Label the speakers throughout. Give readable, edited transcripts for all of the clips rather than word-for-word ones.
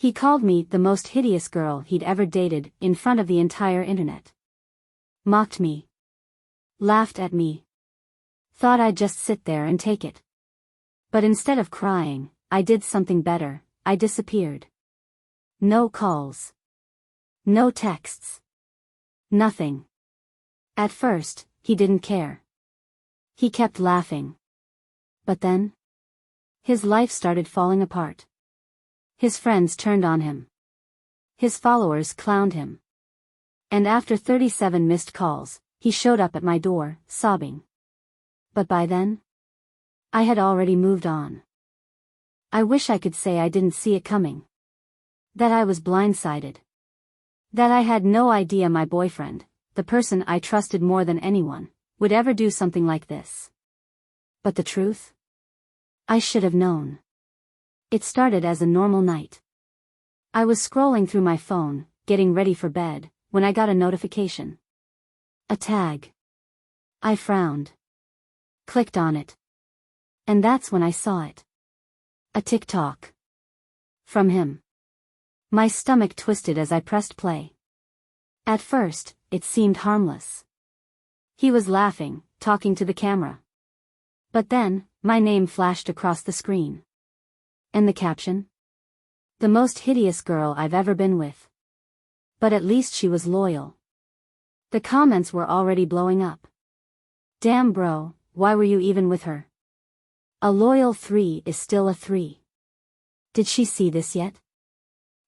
Speaker 1: He called me the most hideous girl he'd ever dated in front of the entire internet. Mocked me. Laughed at me. Thought I'd just sit there and take it. But instead of crying, I did something better. I disappeared. No calls. No texts. Nothing. At first, he didn't care. He kept laughing. But then, his life started falling apart. His friends turned on him. His followers clowned him. And after 37 missed calls, he showed up at my door, sobbing. But by then, I had already moved on. I wish I could say I didn't see it coming. That I was blindsided. That I had no idea my boyfriend, the person I trusted more than anyone, would ever do something like this. But the truth? I should have known. It started as a normal night. I was scrolling through my phone, getting ready for bed, when I got a notification. A tag. I frowned. Clicked on it. And that's when I saw it. A TikTok. From him. My stomach twisted as I pressed play. At first, it seemed harmless. He was laughing, talking to the camera. But then, my name flashed across the screen. And the caption? The most hideous girl I've ever been with. But at least she was loyal. The comments were already blowing up. Damn bro, why were you even with her? A loyal 3 is still a 3. Did she see this yet?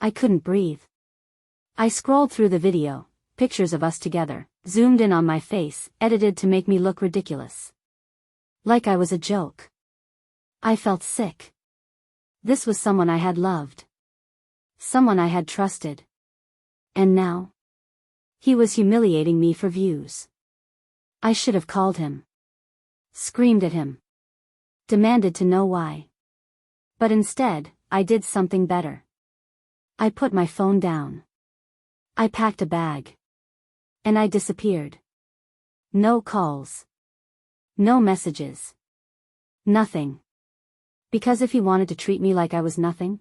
Speaker 1: I couldn't breathe. I scrolled through the video, pictures of us together, zoomed in on my face, edited to make me look ridiculous. Like I was a joke. I felt sick. This was someone I had loved. Someone I had trusted. And now? He was humiliating me for views. I should have called him. Screamed at him. Demanded to know why. But instead, I did something better. I put my phone down. I packed a bag. And I disappeared. No calls. No messages. Nothing. Because if he wanted to treat me like I was nothing,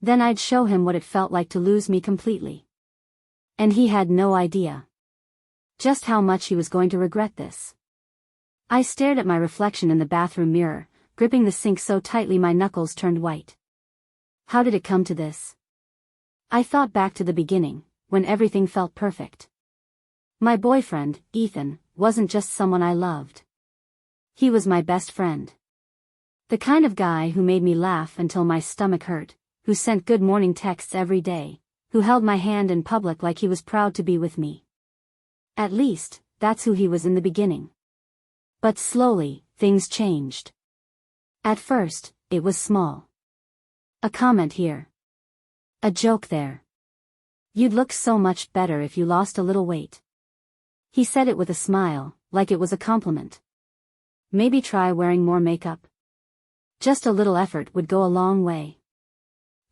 Speaker 1: then I'd show him what it felt like to lose me completely. And he had no idea. Just how much he was going to regret this. I stared at my reflection in the bathroom mirror, gripping the sink so tightly my knuckles turned white. How did it come to this? I thought back to the beginning, when everything felt perfect. My boyfriend, Ethan, wasn't just someone I loved. He was my best friend. The kind of guy who made me laugh until my stomach hurt, who sent good morning texts every day, who held my hand in public like he was proud to be with me. At least, that's who he was in the beginning. But slowly, things changed. At first, it was small. A comment here. A joke there. You'd look so much better if you lost a little weight. He said it with a smile, like it was a compliment. Maybe try wearing more makeup. Just a little effort would go a long way.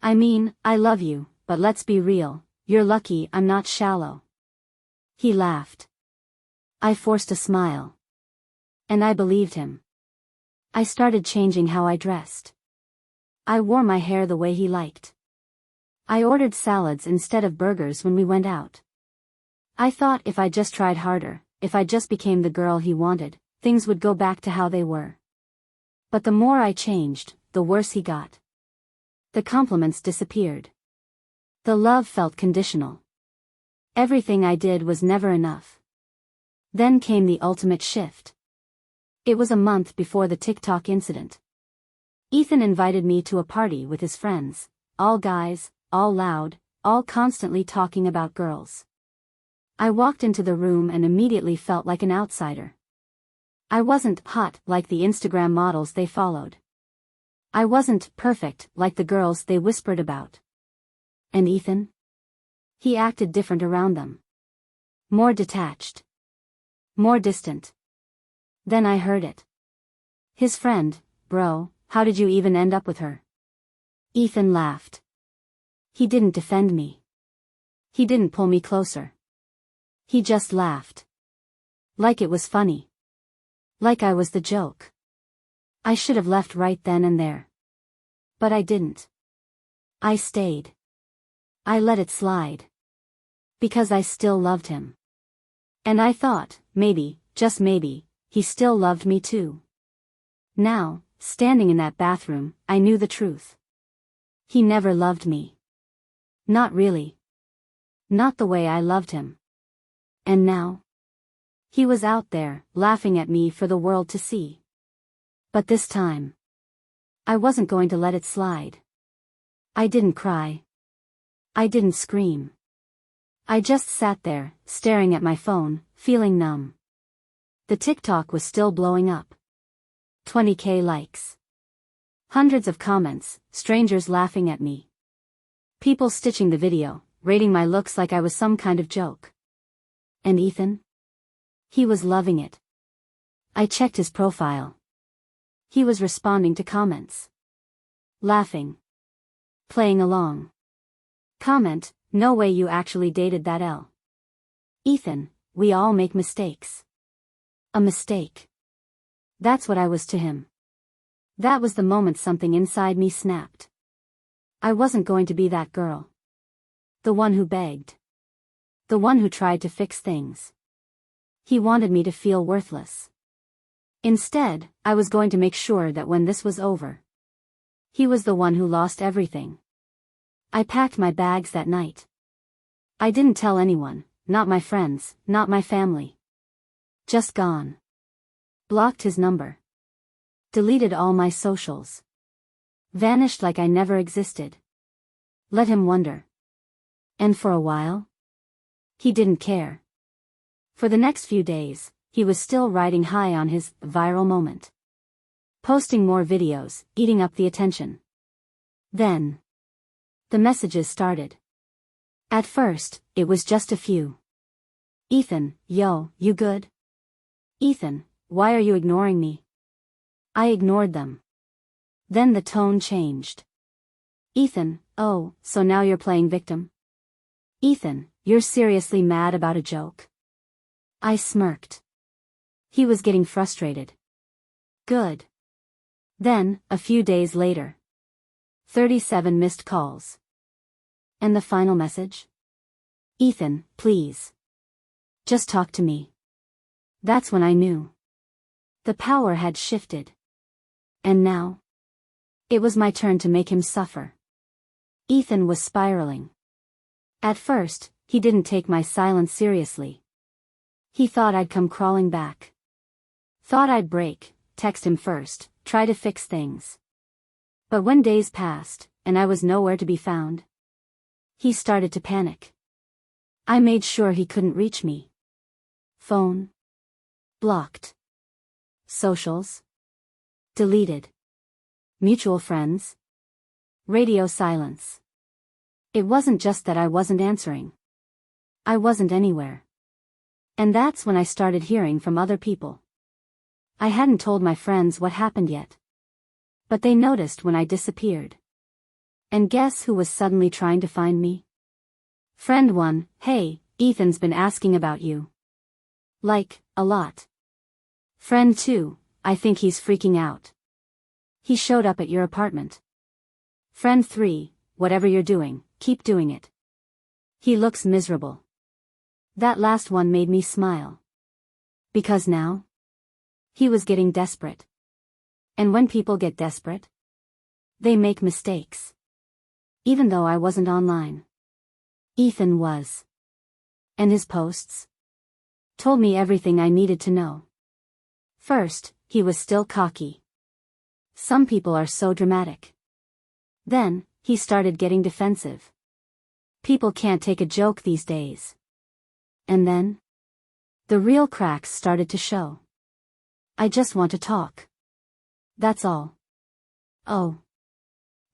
Speaker 1: I mean, I love you, but let's be real, you're lucky I'm not shallow. He laughed. I forced a smile. And I believed him. I started changing how I dressed. I wore my hair the way he liked. I ordered salads instead of burgers when we went out. I thought if I just tried harder, if I just became the girl he wanted, things would go back to how they were. But the more I changed, the worse he got. The compliments disappeared. The love felt conditional. Everything I did was never enough. Then came the ultimate shift. It was a month before the TikTok incident. Ethan invited me to a party with his friends, all guys, all loud, all constantly talking about girls. I walked into the room and immediately felt like an outsider. I wasn't hot like the Instagram models they followed. I wasn't perfect like the girls they whispered about. And Ethan? He acted different around them. More detached. More distant. Then I heard it. His friend, bro, how did you even end up with her? Ethan laughed. He didn't defend me. He didn't pull me closer. He just laughed. Like it was funny. Like I was the joke. I should have left right then and there. But I didn't. I stayed. I let it slide. Because I still loved him. And I thought, maybe, just maybe, he still loved me too. Now, standing in that bathroom, I knew the truth. He never loved me. Not really. Not the way I loved him. And now? He was out there, laughing at me for the world to see. But this time, I wasn't going to let it slide. I didn't cry. I didn't scream. I just sat there, staring at my phone, feeling numb. The TikTok was still blowing up. 20K likes. Hundreds of comments, strangers laughing at me. People stitching the video, rating my looks like I was some kind of joke. And Ethan? He was loving it. I checked his profile. He was responding to comments. Laughing. Playing along. Comment, no way you actually dated that L. Ethan, we all make mistakes. A mistake. That's what I was to him. That was the moment something inside me snapped. I wasn't going to be that girl. The one who begged. The one who tried to fix things. He wanted me to feel worthless. Instead, I was going to make sure that when this was over, he was the one who lost everything. I packed my bags that night. I didn't tell anyone, not my friends, not my family. Just gone. Blocked his number. Deleted all my socials. Vanished like I never existed. Let him wonder. And for a while, he didn't care. For the next few days, he was still riding high on his viral moment. Posting more videos, eating up the attention. Then, the messages started. At first, it was just a few. Ethan, yo, you good? Ethan, why are you ignoring me? I ignored them. Then the tone changed. Ethan, oh, so now you're playing victim? Ethan, you're seriously mad about a joke? I smirked. He was getting frustrated. Good. Then, a few days later. 37 missed calls. And the final message? Ethan, please. Just talk to me. That's when I knew. The power had shifted. And now? It was my turn to make him suffer. Ethan was spiraling. At first, he didn't take my silence seriously. He thought I'd come crawling back. Thought I'd break, text him first, try to fix things. But when days passed, and I was nowhere to be found, he started to panic. I made sure he couldn't reach me. Phone. Blocked. Socials. Deleted. Mutual friends. Radio silence. It wasn't just that I wasn't answering. I wasn't anywhere. And that's when I started hearing from other people. I hadn't told my friends what happened yet. But they noticed when I disappeared. And guess who was suddenly trying to find me? Friend 1, hey, Ethan's been asking about you. Like, a lot. Friend 2, I think he's freaking out. He showed up at your apartment. Friend 3, whatever you're doing, keep doing it. He looks miserable. That last one made me smile. Because now? He was getting desperate. And when people get desperate, they make mistakes. Even though I wasn't online. Ethan was. And his posts told me everything I needed to know. First, he was still cocky. Some people are so dramatic. Then, he started getting defensive. People can't take a joke these days. And then, the real cracks started to show. I just want to talk. That's all. Oh.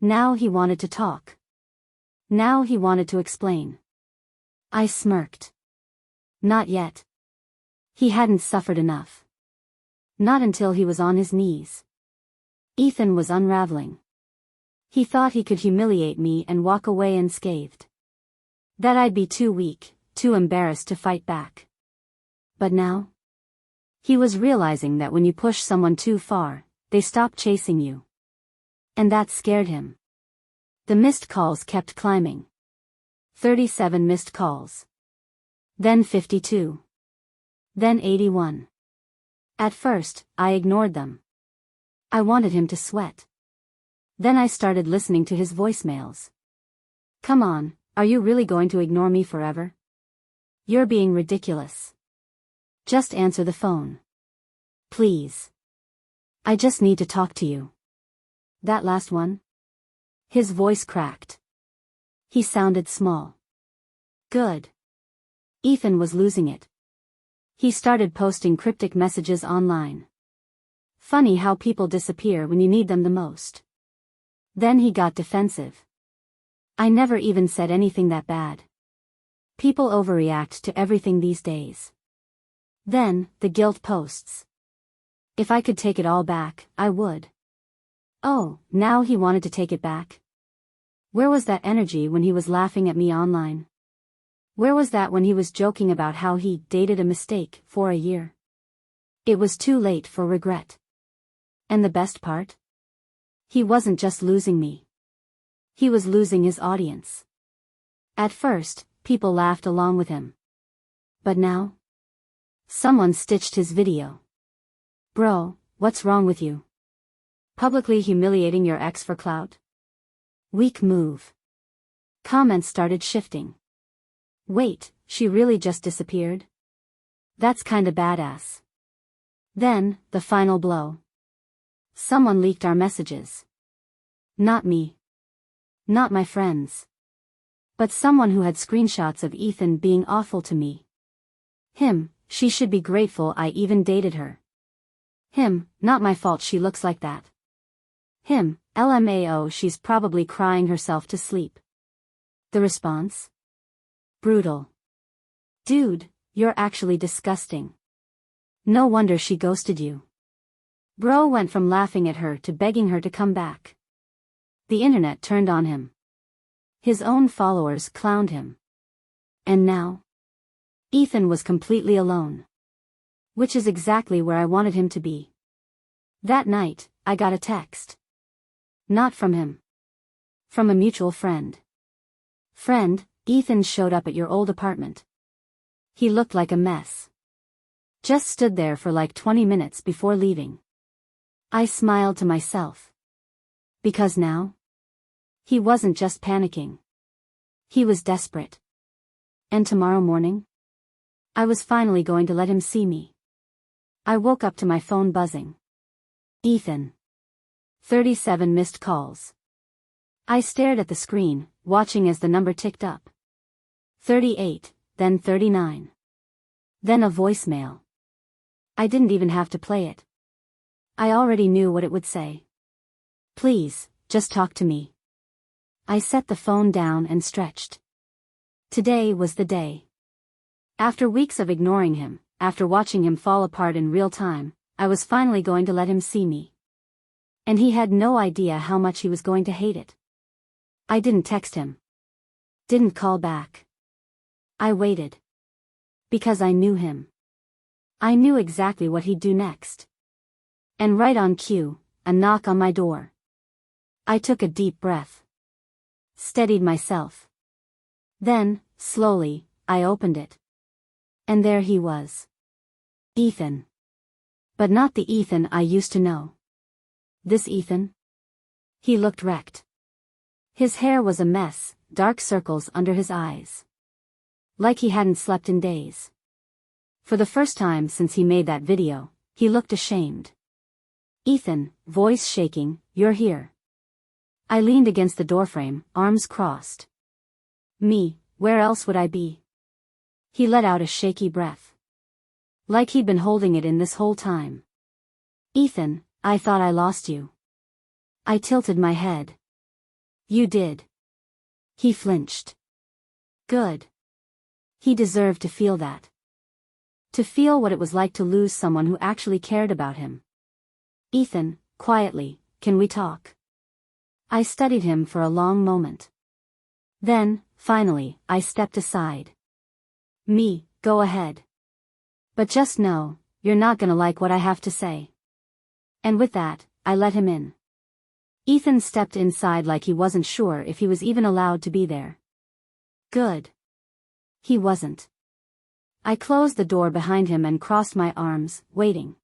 Speaker 1: Now he wanted to talk. Now he wanted to explain. I smirked. Not yet. He hadn't suffered enough. Not until he was on his knees. Ethan was unraveling. He thought he could humiliate me and walk away unscathed. That I'd be too weak, too embarrassed to fight back. But now? He was realizing that when you push someone too far, they stop chasing you. And that scared him. The missed calls kept climbing. 37 missed calls. Then 52. Then 81. At first, I ignored them. I wanted him to sweat. Then I started listening to his voicemails. Come on, are you really going to ignore me forever? You're being ridiculous. Just answer the phone. Please. I just need to talk to you. That last one? His voice cracked. He sounded small. Good. Ethan was losing it. He started posting cryptic messages online. Funny how people disappear when you need them the most. Then he got defensive. I never even said anything that bad. People overreact to everything these days. Then, the guilt posts. If I could take it all back, I would. Oh, now he wanted to take it back? Where was that energy when he was laughing at me online? Where was that when he was joking about how he dated a mistake for a year? It was too late for regret. And the best part? He wasn't just losing me. He was losing his audience. At first, people laughed along with him. But now? Someone stitched his video. Bro, what's wrong with you? Publicly humiliating your ex for clout? Weak move. Comments started shifting. Wait, she really just disappeared? That's kinda badass. Then, the final blow. Someone leaked our messages. Not me. Not my friends. But someone who had screenshots of Ethan being awful to me. Him, she should be grateful I even dated her. Him, not my fault she looks like that. Him, LMAO, she's probably crying herself to sleep. The response? Brutal. Dude, you're actually disgusting. No wonder she ghosted you. Bro went from laughing at her to begging her to come back. The internet turned on him. His own followers clowned him. And now? Ethan was completely alone. Which is exactly where I wanted him to be. That night, I got a text. Not from him. From a mutual friend. Friend, Ethan showed up at your old apartment. He looked like a mess. Just stood there for like 20 minutes before leaving. I smiled to myself. Because now? He wasn't just panicking. He was desperate. And tomorrow morning? I was finally going to let him see me. I woke up to my phone buzzing. Ethan. 37 missed calls. I stared at the screen, watching as the number ticked up. 38, then 39. Then a voicemail. I didn't even have to play it. I already knew what it would say. Please, just talk to me. I set the phone down and stretched. Today was the day. After weeks of ignoring him, after watching him fall apart in real time, I was finally going to let him see me. And he had no idea how much he was going to hate it. I didn't text him. Didn't call back. I waited. Because I knew him. I knew exactly what he'd do next. And right on cue, a knock on my door. I took a deep breath. Steadied myself. Then, slowly, I opened it. And there he was. Ethan. But not the Ethan I used to know. This Ethan? He looked wrecked. His hair was a mess, dark circles under his eyes. Like he hadn't slept in days. For the first time since he made that video, he looked ashamed. Ethan, voice shaking, you're here. I leaned against the doorframe, arms crossed. Me, where else would I be? He let out a shaky breath. Like he'd been holding it in this whole time. Ethan, I thought I lost you. I tilted my head. You did. He flinched. Good. He deserved to feel that. To feel what it was like to lose someone who actually cared about him. Ethan, quietly, can we talk? I studied him for a long moment. Then, finally, I stepped aside. Me, go ahead. But just know, you're not gonna like what I have to say. And with that, I let him in. Ethan stepped inside like he wasn't sure if he was even allowed to be there. Good. He wasn't. I closed the door behind him and crossed my arms, waiting.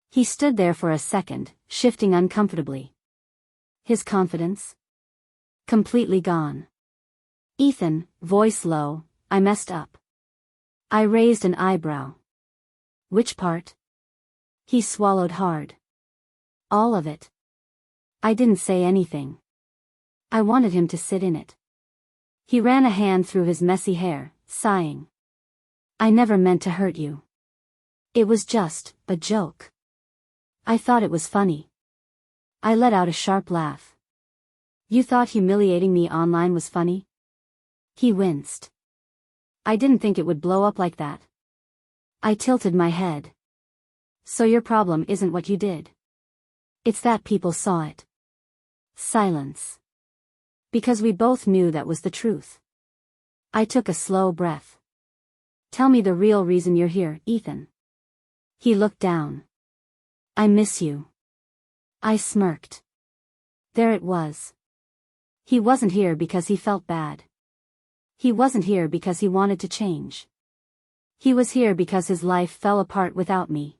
Speaker 1: He stood there for a second, shifting uncomfortably. His confidence? Completely gone. Ethan, voice low, I messed up. I raised an eyebrow. Which part? He swallowed hard. All of it. I didn't say anything. I wanted him to sit in it. He ran a hand through his messy hair, sighing. I never meant to hurt you. It was just a joke. I thought it was funny. I let out a sharp laugh. You thought humiliating me online was funny? He winced. I didn't think it would blow up like that. I tilted my head. So your problem isn't what you did. It's that people saw it. Silence. Because we both knew that was the truth. I took a slow breath. Tell me the real reason you're here, Ethan. He looked down. I miss you. I smirked. There it was. He wasn't here because he felt bad. He wasn't here because he wanted to change. He was here because his life fell apart without me.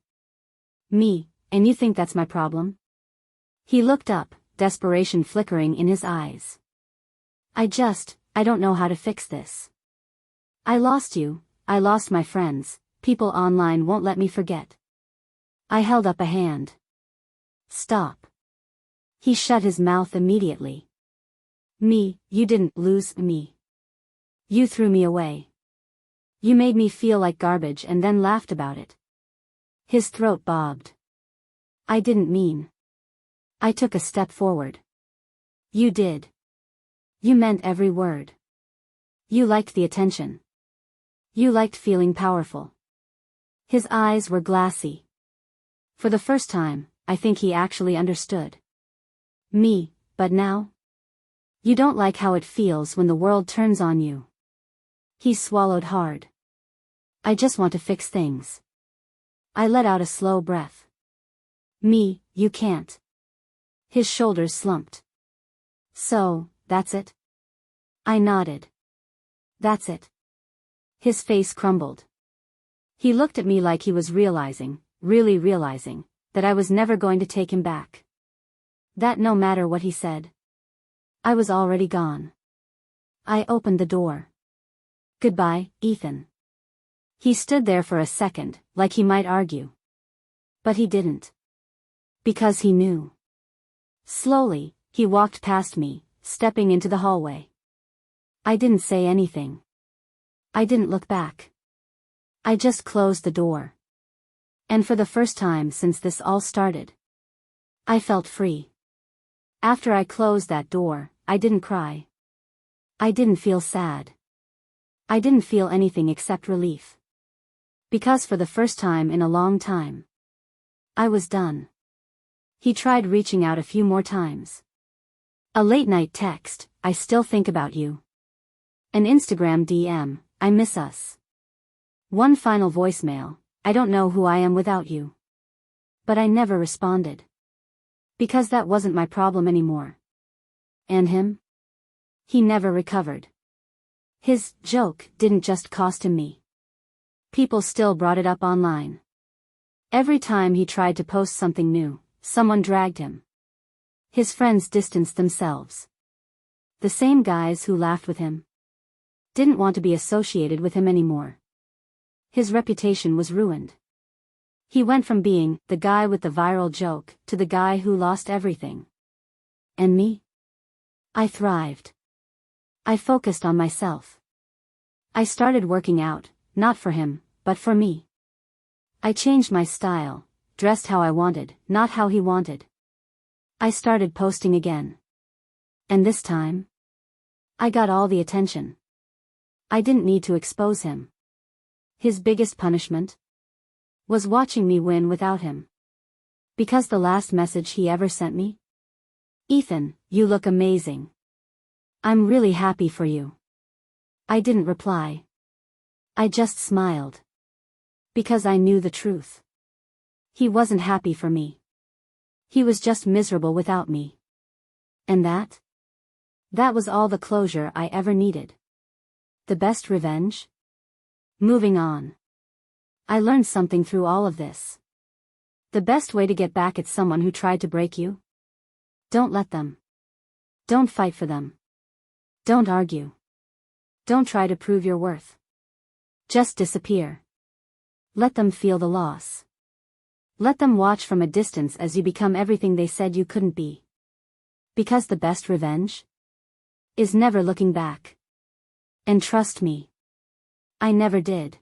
Speaker 1: Me, and you think that's my problem? He looked up, desperation flickering in his eyes. I don't know how to fix this. I lost you, I lost my friends, people online won't let me forget. I held up a hand. Stop. He shut his mouth immediately. You didn't lose me. You threw me away. You made me feel like garbage and then laughed about it. His throat bobbed. I didn't mean. I took a step forward. You did. You meant every word. You liked the attention. You liked feeling powerful. His eyes were glassy. For the first time, I think he actually understood. Me, but now? You don't like how it feels when the world turns on you. He swallowed hard. I just want to fix things. I let out a slow breath. You can't. His shoulders slumped. So, that's it? I nodded. That's it. His face crumbled. He looked at me like he was really realizing, that I was never going to take him back. That no matter what he said, I was already gone. I opened the door. Goodbye, Ethan. He stood there for a second, like he might argue. But he didn't. Because he knew. Slowly, he walked past me, stepping into the hallway. I didn't say anything. I didn't look back. I just closed the door. And for the first time since this all started, I felt free. After I closed that door, I didn't cry. I didn't feel sad. I didn't feel anything except relief. Because for the first time in a long time, I was done. He tried reaching out a few more times. A late-night text, I still think about you. An Instagram DM, I miss us. One final voicemail, I don't know who I am without you. But I never responded. Because that wasn't my problem anymore. And him? He never recovered. His joke didn't just cost him me. People still brought it up online. Every time he tried to post something new, someone dragged him. His friends distanced themselves. The same guys who laughed with him didn't want to be associated with him anymore. His reputation was ruined. He went from being the guy with the viral joke to the guy who lost everything. And me? I thrived. I focused on myself. I started working out, not for him, but for me. I changed my style, dressed how I wanted, not how he wanted. I started posting again. And this time, I got all the attention. I didn't need to expose him. His biggest punishment was watching me win without him. Because the last message he ever sent me? Ethan, you look amazing. I'm really happy for you. I didn't reply. I just smiled. Because I knew the truth. He wasn't happy for me. He was just miserable without me. And that? That was all the closure I ever needed. The best revenge? Moving on. I learned something through all of this. The best way to get back at someone who tried to break you? Don't let them. Don't fight for them. Don't argue. Don't try to prove your worth. Just disappear. Let them feel the loss. Let them watch from a distance as you become everything they said you couldn't be. Because the best revenge is never looking back. And trust me, I never did.